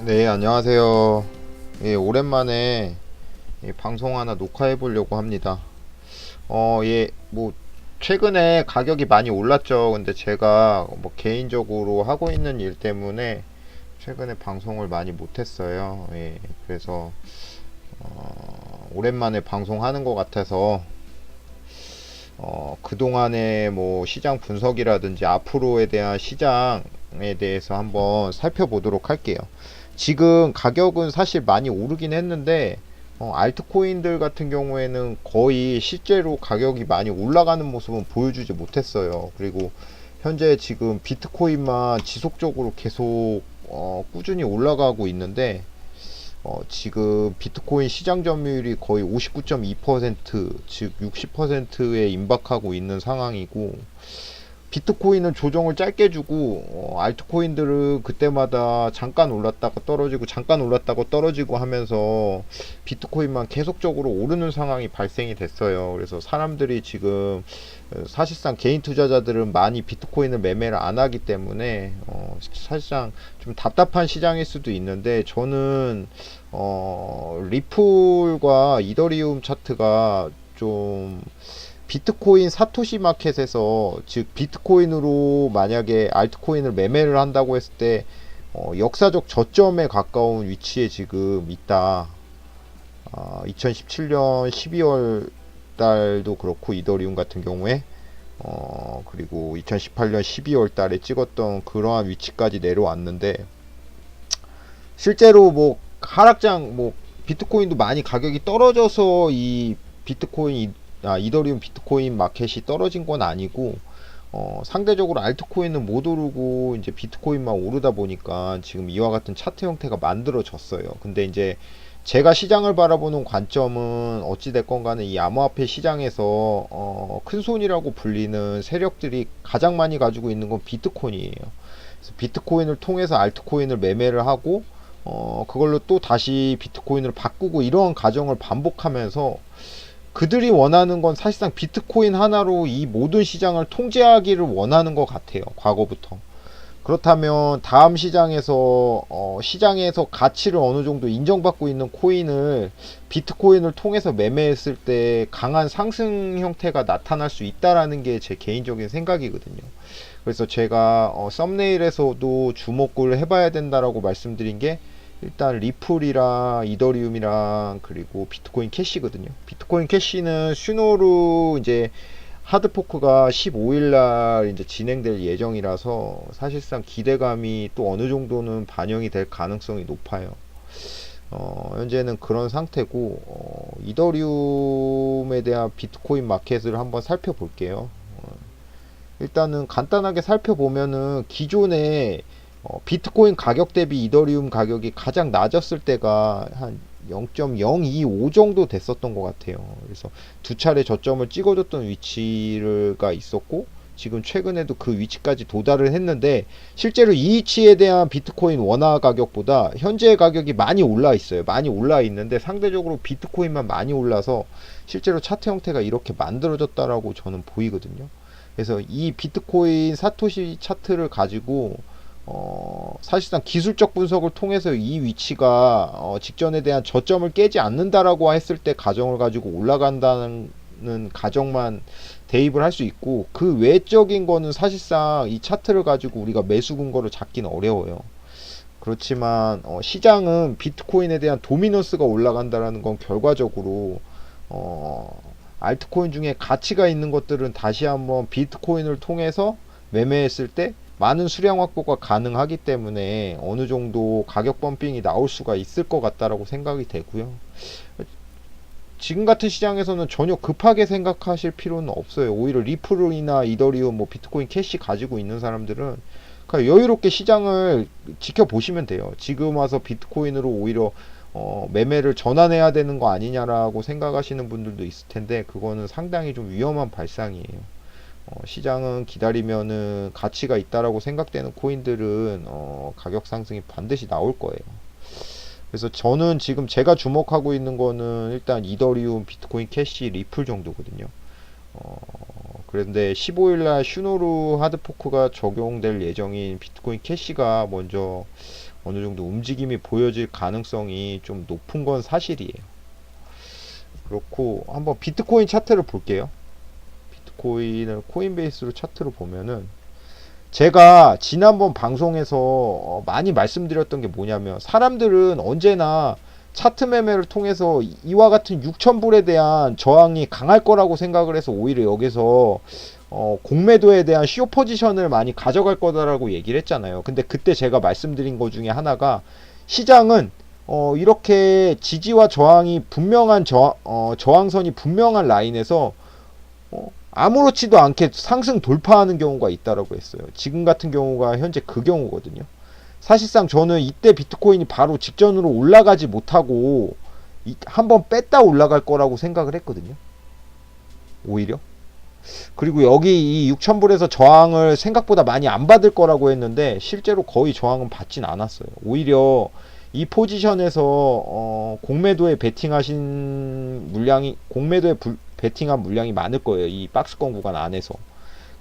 네, 안녕하세요. 예, 오랜만에 방송 하나 녹화해 보려고 합니다. 예, 뭐, 최근에 가격이 많이 올랐죠. 근데 제가 뭐 개인적으로 하고 있는 일 때문에 최근에 방송을 많이 못했어요. 예, 그래서, 오랜만에 방송하는 것 같아서, 그동안의 뭐 시장 분석이라든지 앞으로에 대한 시장에 대해서 한번 살펴보도록 할게요. 지금 가격은 사실 많이 오르긴 했는데 알트코인들 같은 경우에는 거의 실제로 가격이 많이 올라가는 모습은 보여주지 못했어요. 그리고 현재 지금 비트코인만 지속적으로 계속 꾸준히 올라가고 있는데 지금 비트코인 시장 점유율이 거의 59.2%, 즉 60%에 임박하고 있는 상황이고, 비트코인은 조정을 짧게 주고 알트코인들은 그때마다 잠깐 올랐다가 떨어지고 잠깐 올랐다가 떨어지고 하면서 비트코인만 계속적으로 오르는 상황이 발생이 됐어요. 그래서 사람들이 지금 사실상 개인 투자자들은 많이 비트코인을 매매를 안 하기 때문에 사실상 좀 답답한 시장일 수도 있는데, 저는 리플과 이더리움 차트가 좀 비트코인 사토시 마켓에서, 즉 비트코인으로 만약에 알트코인을 매매를 한다고 했을 때 역사적 저점에 가까운 위치에 지금 있다. 2017년 12월 달도 그렇고 이더리움 같은 경우에 그리고 2018년 12월 달에 찍었던 그러한 위치까지 내려왔는데, 실제로 뭐 하락장, 뭐 비트코인도 많이 가격이 떨어져서 이 비트코인 이더리움 비트코인 마켓이 떨어진 건 아니고, 상대적으로 알트코인은 못 오르고 이제 비트코인만 오르다 보니까 지금 이와 같은 차트 형태가 만들어졌어요. 근데 이제 제가 시장을 바라보는 관점은 어찌됐건 간에 이 암호화폐 시장에서 큰 손이라고 불리는 세력들이 가장 많이 가지고 있는 건 비트코인이에요. 그래서 비트코인을 통해서 알트코인을 매매를 하고 그걸로 또 다시 비트코인으로 바꾸고, 이러한 과정을 반복하면서 그들이 원하는 건 사실상 비트코인 하나로 이 모든 시장을 통제하기를 원하는 것 같아요, 과거부터. 그렇다면 다음 시장에서 가치를 어느 정도 인정받고 있는 코인을 비트코인을 통해서 매매했을 때 강한 상승 형태가 나타날 수 있다라는 게 제 개인적인 생각이거든요. 그래서 제가 썸네일에서도 주목을 해봐야 된다라고 말씀드린 게, 일단 리플이랑 이더리움이랑 그리고 비트코인 캐시거든요. 비트코인 캐시는 슈노루 이제 하드포크가 15일날 이제 진행될 예정이라서 사실상 기대감이 또 어느 정도는 반영이 될 가능성이 높아요. 현재는 그런 상태고, 이더리움에 대한 비트코인 마켓을 한번 살펴볼게요. 일단은 간단하게 살펴보면은 기존에 비트코인 가격 대비 이더리움 가격이 가장 낮았을 때가 한 0.025 정도 됐었던 것 같아요. 그래서 두 차례 저점을 찍어줬던 위치가 있었고, 지금 최근에도 그 위치까지 도달을 했는데, 실제로 이 위치에 대한 비트코인 원화 가격보다 현재 가격이 많이 올라 있어요. 많이 올라 있는데 상대적으로 비트코인만 많이 올라서 실제로 차트 형태가 이렇게 만들어졌다라고 저는 보이거든요. 그래서 이 비트코인 사토시 차트를 가지고 사실상 기술적 분석을 통해서 이 위치가 직전에 대한 저점을 깨지 않는다라고 했을 때 가정을 가지고 올라간다는 가정만 대입을 할 수 있고, 그 외적인 거는 사실상 이 차트를 가지고 우리가 매수 근거를 잡기는 어려워요. 그렇지만 시장은 비트코인에 대한 도미넌스가 올라간다라는 건 결과적으로 알트코인 중에 가치가 있는 것들은 다시 한번 비트코인을 통해서 매매했을 때 많은 수량 확보가 가능하기 때문에 어느 정도 가격 범핑이 나올 수가 있을 것 같다라고 생각이 되고요. 지금 같은 시장에서는 전혀 급하게 생각하실 필요는 없어요. 오히려 리플이나 이더리움, 뭐 비트코인 캐시 가지고 있는 사람들은 그냥 여유롭게 시장을 지켜보시면 돼요. 지금 와서 비트코인으로 오히려 매매를 전환해야 되는 거 아니냐라고 생각하시는 분들도 있을 텐데, 그거는 상당히 좀 위험한 발상이에요. 시장은 기다리면은 가치가 있다라고 생각되는 코인들은 가격 상승이 반드시 나올 거예요. 그래서 저는 지금 제가 주목하고 있는 거는 일단 이더리움, 비트코인 캐시, 리플 정도거든요. 그런데 15일날 슈노루 하드포크가 적용될 예정인 비트코인 캐시가 먼저 어느 정도 움직임이 보여질 가능성이 좀 높은 건 사실이에요. 그렇고 한번 비트코인 차트를 볼게요. 비트코인을 코인베이스로 차트로 보면은 제가 지난번 방송에서 많이 말씀드렸던 게 뭐냐면, 사람들은 언제나 차트 매매를 통해서 이와 같은 6,000불에 대한 저항이 강할 거라고 생각을 해서 오히려 여기서 공매도에 대한 쇼 포지션을 많이 가져갈 거다라고 얘기를 했잖아요. 근데 그때 제가 말씀드린 것 중에 하나가, 시장은 이렇게 지지와 저항이 분명한 저항선이 분명한 라인에서 아무렇지도 않게 상승 돌파하는 경우가 있다라고 했어요. 지금 같은 경우가 현재 그 경우거든요. 사실상 저는 이때 비트코인이 바로 직전으로 올라가지 못하고 한번 뺐다 올라갈 거라고 생각을 했거든요. 오히려. 그리고 여기 이 6,000불에서 저항을 생각보다 많이 안 받을 거라고 했는데 실제로 거의 저항은 받진 않았어요. 오히려 이 포지션에서 공매도에 베팅하신 물량이, 베팅한 물량이 많을 거예요. 이 박스권 구간 안에서.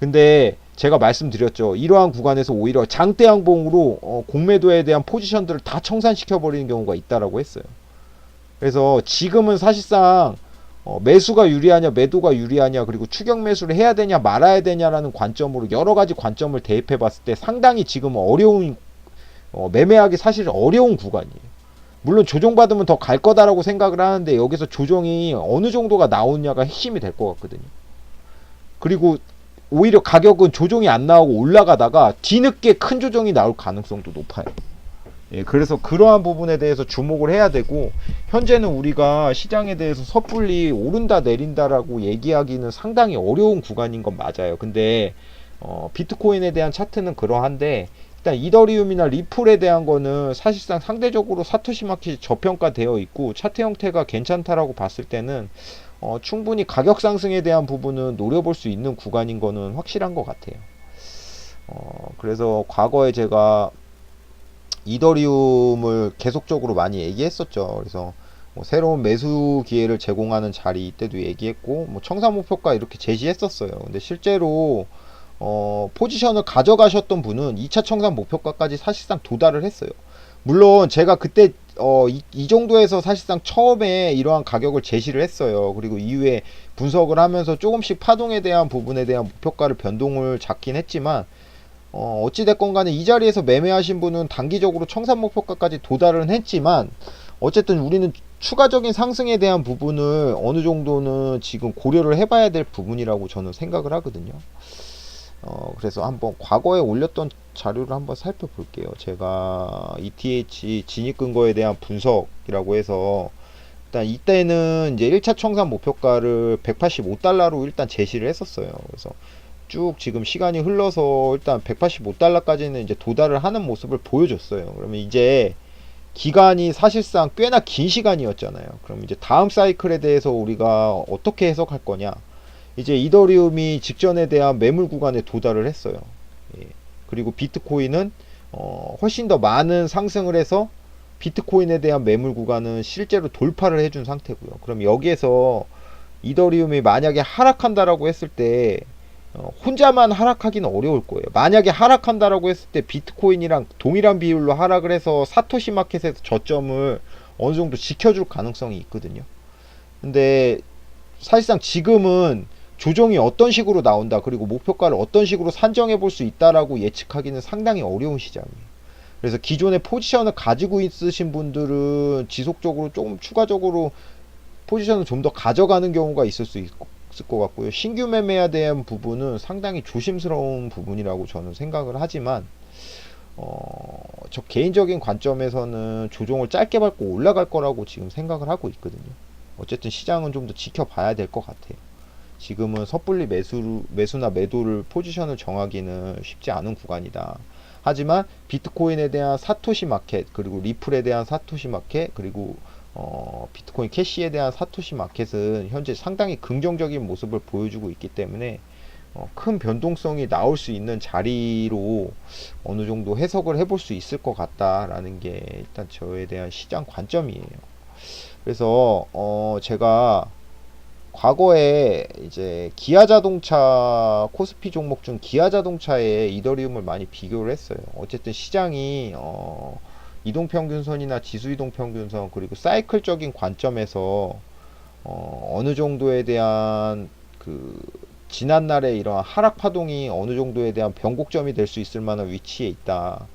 근데 제가 말씀드렸죠. 이러한 구간에서 오히려 장대 양봉으로 공매도에 대한 포지션들을 다 청산시켜 버리는 경우가 있다라고 했어요. 그래서 지금은 사실상 매수가 유리하냐 매도가 유리하냐, 그리고 추격 매수를 해야 되냐 말아야 되냐라는 관점으로 여러 가지 관점을 대입해 봤을 때 상당히 지금 어려운, 매매하기 사실 어려운 구간이에요. 물론 조정받으면 더 갈 거다라고 생각을 하는데, 여기서 조정이 어느 정도가 나오냐가 핵심이 될 것 같거든요. 그리고 오히려 가격은 조정이 안 나오고 올라가다가 뒤늦게 큰 조정이 나올 가능성도 높아요. 예, 그래서 그러한 부분에 대해서 주목을 해야 되고, 현재는 우리가 시장에 대해서 섣불리 오른다 내린다라고 얘기하기는 상당히 어려운 구간인 건 맞아요. 근데 비트코인에 대한 차트는 그러한데, 일단 이더리움이나 리플에 대한 거는 사실상 상대적으로 사토시 마켓이 저평가되어 있고 차트 형태가 괜찮다라고 봤을 때는 충분히 가격 상승에 대한 부분은 노려볼 수 있는 구간인 거는 확실한 것 같아요. 그래서 과거에 제가 이더리움을 계속적으로 많이 얘기했었죠. 그래서 뭐 새로운 매수 기회를 제공하는 자리 이때도 얘기했고, 뭐 청산 목표가 이렇게 제시했었어요. 근데 실제로 포지션을 가져가셨던 분은 2차 청산 목표가까지 사실상 도달을 했어요. 물론 제가 그때 이 정도에서 사실상 처음에 이러한 가격을 제시를 했어요. 그리고 이후에 분석을 하면서 조금씩 파동에 대한 부분에 대한 목표가를 변동을 잡긴 했지만, 어찌됐건 간에 이 자리에서 매매하신 분은 단기적으로 청산 목표가까지 도달은 했지만, 어쨌든 우리는 추가적인 상승에 대한 부분을 어느 정도는 지금 고려를 해봐야 될 부분이라고 저는 생각을 하거든요. 그래서 한번 과거에 올렸던 자료를 한번 살펴볼게요. 제가 ETH 진입 근거에 대한 분석이라고 해서, 일단 이때는 이제 1차 청산 목표가를 185달러로 일단 제시를 했었어요. 그래서 쭉 지금 시간이 흘러서 일단 185달러까지는 이제 도달을 하는 모습을 보여줬어요. 그러면 이제 기간이 사실상 꽤나 긴 시간이었잖아요. 그럼 이제 다음 사이클에 대해서 우리가 어떻게 해석할 거냐? 이제 이더리움이 직전에 대한 매물 구간에 도달을 했어요. 예. 그리고 비트코인은 훨씬 더 많은 상승을 해서 비트코인에 대한 매물 구간은 실제로 돌파를 해준 상태고요. 그럼 여기에서 이더리움이 만약에 하락한다라고 했을 때 혼자만 하락하기는 어려울 거예요. 만약에 하락한다라고 했을 때 비트코인이랑 동일한 비율로 하락을 해서 사토시 마켓에서 저점을 어느 정도 지켜줄 가능성이 있거든요. 근데 사실상 지금은 조정이 어떤 식으로 나온다, 그리고 목표가를 어떤 식으로 산정해 볼 수 있다라고 예측하기는 상당히 어려운 시장이에요. 그래서 기존의 포지션을 가지고 있으신 분들은 지속적으로 조금 추가적으로 포지션을 좀 더 가져가는 경우가 있을 것 같고요. 신규 매매에 대한 부분은 상당히 조심스러운 부분이라고 저는 생각을 하지만, 저 개인적인 관점에서는 조정을 짧게 밟고 올라갈 거라고 지금 생각을 하고 있거든요. 어쨌든 시장은 좀 더 지켜봐야 될 것 같아요. 지금은 섣불리 매수나 매도를 포지션을 정하기는 쉽지 않은 구간이다. 하지만 비트코인에 대한 사토시 마켓, 그리고 리플에 대한 사토시 마켓, 그리고 비트코인 캐시에 대한 사토시 마켓은 현재 상당히 긍정적인 모습을 보여주고 있기 때문에 큰 변동성이 나올 수 있는 자리로 어느 정도 해석을 해볼 수 있을 것 같다라는 게 일단 저에 대한 시장 관점이에요. 그래서 제가 과거에 이제 기아자동차 코스피 종목 중 기아자동차에 이더리움을 많이 비교를 했어요. 어쨌든 시장이 이동평균선이나 지수이동평균선 그리고 사이클적인 관점에서 어느 정도에 대한 그 지난날의 이러한 하락 파동이 어느 정도에 대한 변곡점이 될 수 있을 만한 위치에 있다.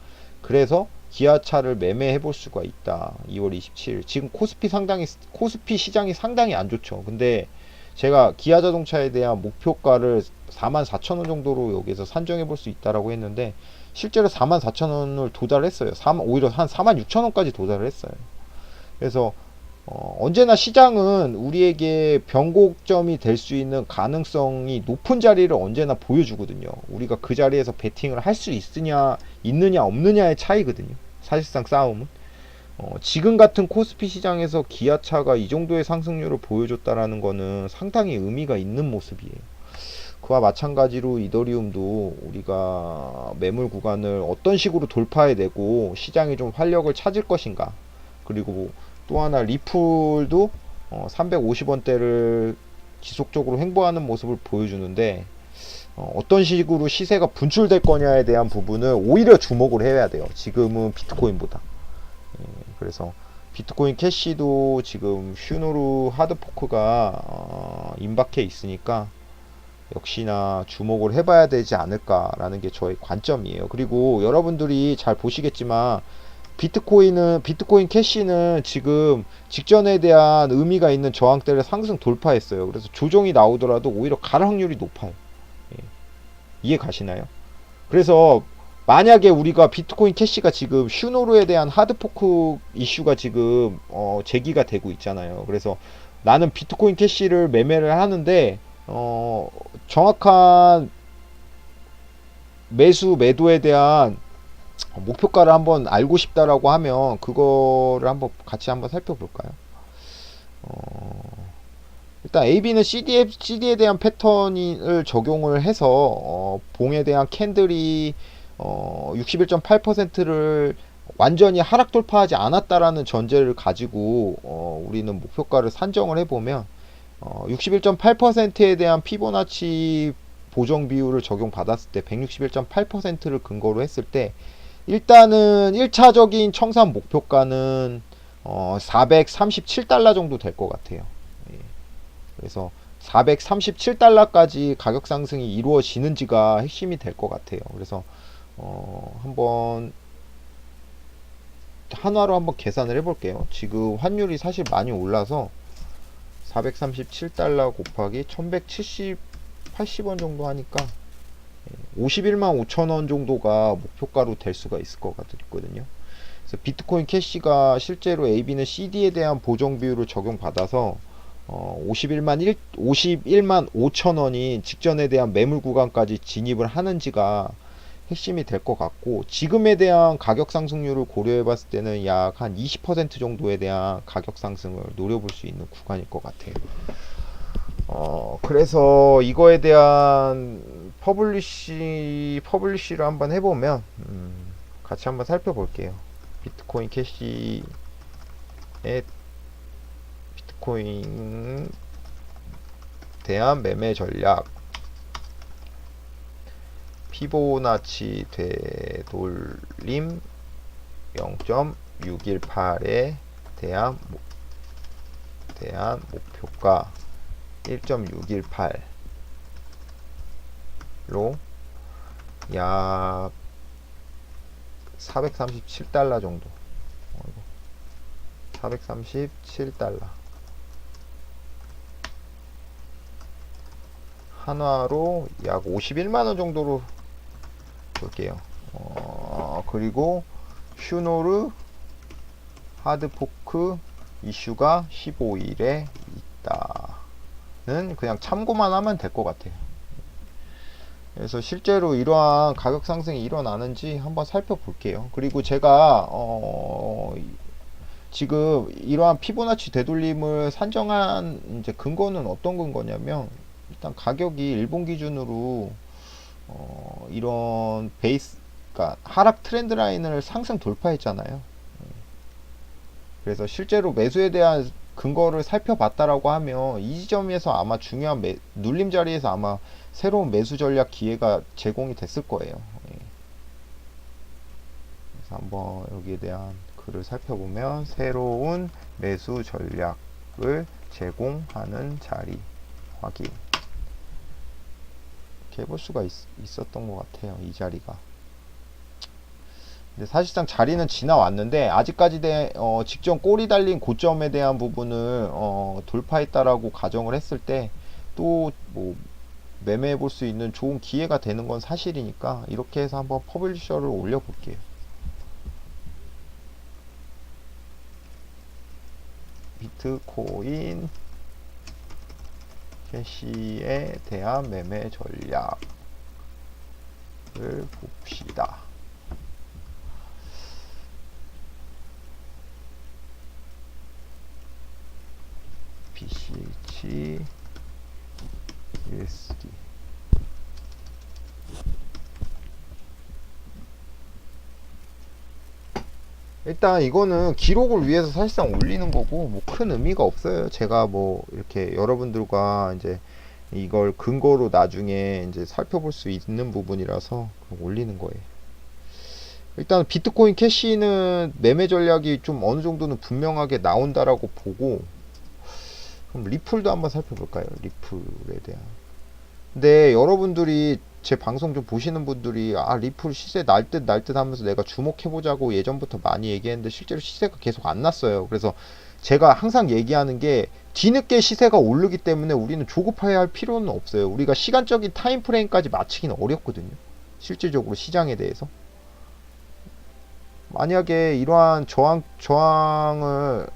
그래서 기아차를 매매해 볼 수가 있다. 2월 27일. 지금 코스피 시장이 상당히 안 좋죠. 근데 제가 기아 자동차에 대한 목표가를 44,000원 정도로 여기서 산정해 볼 수 있다라고 했는데 실제로 44,000원을 도달했어요. 오히려 한 46,000원까지 도달을 했어요. 그래서 언제나 시장은 우리에게 변곡점이 될 수 있는 가능성이 높은 자리를 언제나 보여주거든요. 우리가 그 자리에서 베팅을 할 수 있느냐 없느냐의 차이거든요. 사실상 싸움은. 지금 같은 코스피 시장에서 기아차가 이 정도의 상승률을 보여줬다라는 거는 상당히 의미가 있는 모습이에요. 그와 마찬가지로 이더리움도 우리가 매물 구간을 어떤 식으로 돌파해내고 시장이 좀 활력을 찾을 것인가. 그리고 또 하나 리플도 350원대를 지속적으로 횡보하는 모습을 보여주는데 어떤 식으로 시세가 분출될 거냐에 대한 부분을 오히려 주목을 해야 돼요. 지금은 비트코인보다. 그래서 비트코인 캐시도 지금 슈노루 하드포크가 임박해 있으니까 역시나 주목을 해봐야 되지 않을까라는 게 저의 관점이에요. 그리고 여러분들이 잘 보시겠지만 비트코인 캐시는 지금 직전에 대한 의미가 있는 저항대를 상승 돌파했어요. 그래서 조정이 나오더라도 오히려 갈 확률이 높아요. 이해 가시나요? 그래서 만약에 우리가 비트코인 캐시가 지금 슈노루에 대한 하드포크 이슈가 지금 제기가 되고 있잖아요. 그래서 나는 비트코인 캐시를 매매를 하는데 정확한 매도에 대한 목표가를 한번 알고 싶다라고 하면 그거를 같이 한번 살펴볼까요? 일단 AB는 CD에 대한 패턴을 적용을 해서 봉에 대한 캔들이 61.8%를 완전히 하락 돌파하지 않았다라는 전제를 가지고 우리는 목표가를 산정을 해보면 61.8%에 대한 피보나치 보정 비율을 적용받았을 때 161.8%를 근거로 했을 때 일단은 1차적인 청산 목표가는 437달러 정도 될 것 같아요. 그래서 437달러까지 가격 상승이 이루어지는지가 핵심이 될 것 같아요. 그래서 한번 한화로 한번 계산을 해볼게요. 지금 환율이 사실 많이 올라서 437달러 곱하기 1180원 정도 하니까 51만 5천원 정도가 목표가로 될 수가 있을 것 같거든요. 그래서 비트코인 캐시가 실제로 AB는 CD에 대한 보정 비율을 적용받아서 51만 5천원이 직전에 대한 매물 구간까지 진입을 하는지가 핵심이 될 것 같고 지금에 대한 가격 상승률을 고려해 봤을 때는 약 한 20% 정도에 대한 가격 상승을 노려볼 수 있는 구간일 것 같아요. 그래서 이거에 대한 퍼블리시를 한번 해보면 같이 한번 살펴볼게요. 비트코인 캐시의 비트코인 대한 매매 전략 피보나치 되돌림 0.618에 대한 목표가 1.618로 약 437달러 정도 437달러 한화로 약 51만원 정도로 볼게요. 그리고 슈노르 하드포크 이슈가 15일에 있다는 그냥 참고만 하면 될 것 같아요. 그래서 실제로 이러한 가격 상승이 일어나는지 한번 살펴볼게요. 그리고 제가 지금 이러한 피보나치 되돌림을 산정한 이제 근거는 어떤 근거냐면 일단 가격이 일본 기준으로 이런 그러니까 하락 트렌드 라인을 상승 돌파했잖아요. 그래서 실제로 매수에 대한 근거를 살펴봤다라고 하면 이 지점에서 아마 중요한 눌림 자리에서 아마 새로운 매수 전략 기회가 제공이 됐을 거예요. 그래서 한번 여기에 대한 글을 살펴보면 새로운 매수 전략을 제공하는 자리 확인 이렇게 해볼 수가 있었던 것 같아요. 이 자리가. 근데 사실상 자리는 지나왔는데 아직까지 직전 꼬리 달린 고점에 대한 부분을 돌파했다라고 가정을 했을 때 또 뭐 매매해 볼 수 있는 좋은 기회가 되는 건 사실이니까 이렇게 해서 한번 퍼블리셔를 올려 볼게요. 비트코인 캐시에 대한 매매 전략을 봅시다. BCH USD 일단 이거는 기록을 위해서 사실상 올리는 거고 뭐 큰 의미가 없어요. 제가 뭐 이렇게 여러분들과 이제 이걸 근거로 나중에 이제 살펴볼 수 있는 부분이라서 올리는 거예요. 일단 비트코인 캐시는 매매 전략이 좀 어느 정도는 분명하게 나온다라고 보고 그럼 리플도 한번 살펴볼까요? 리플에 대한. 근데 여러분들이 제 방송 좀 보시는 분들이 리플 시세 날 듯 하면서 내가 주목해보자고 예전부터 많이 얘기했는데 실제로 시세가 계속 안 났어요. 그래서 제가 항상 얘기하는 게 뒤늦게 시세가 오르기 때문에 우리는 조급해야 할 필요는 없어요. 우리가 시간적인 타임 프레임까지 맞추기는 어렵거든요. 실질적으로 시장에 대해서. 만약에 이러한 저항을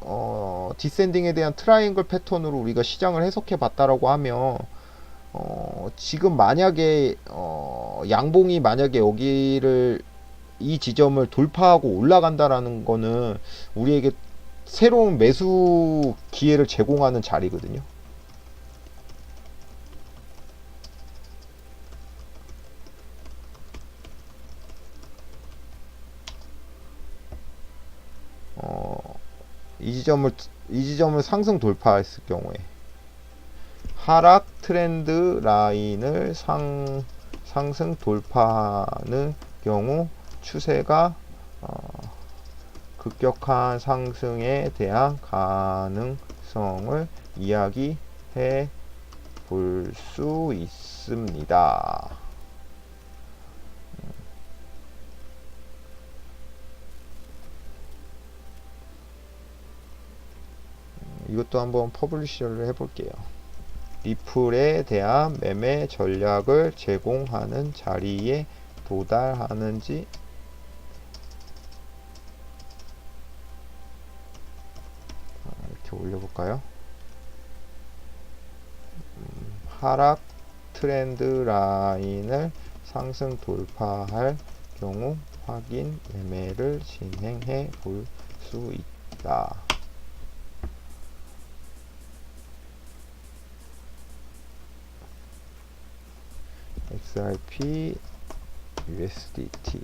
디센딩에 대한 트라이앵글 패턴으로 우리가 시장을 해석해 봤다라고 하면 지금 만약에 양봉이 만약에 여기를 이 지점을 돌파하고 올라간다라는 거는 우리에게 새로운 매수 기회를 제공하는 자리거든요. 이 지점을 상승 돌파했을 경우에 하락 트렌드 라인을 상승 돌파하는 경우 추세가 급격한 상승에 대한 가능성을 이야기해 볼 수 있습니다. 이것도 한번 퍼블리셔를 해볼게요. 리플에 대한 매매 전략을 제공하는 자리에 도달하는지 이렇게 올려볼까요? 하락 트렌드 라인을 상승 돌파할 경우 확인 매매를 진행해 볼 수 있다. XRP USDT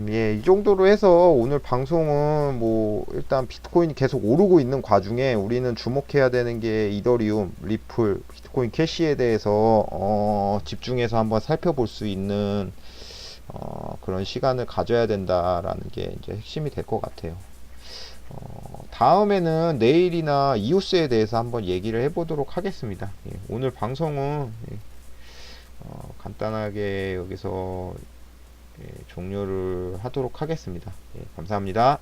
예, 이 정도로 해서 오늘 방송은 뭐 일단 비트코인이 계속 오르고 있는 과중에 우리는 주목해야 되는 게 이더리움, 리플, 비트코인 캐시에 대해서 집중해서 한번 살펴볼 수 있는 그런 시간을 가져야 된다라는 게 이제 핵심이 될 것 같아요. 다음에는 내일이나 이오스에 대해서 한번 얘기를 해보도록 하겠습니다. 예, 오늘 방송은 간단하게 여기서 종료를 하도록 하겠습니다. 예, 감사합니다.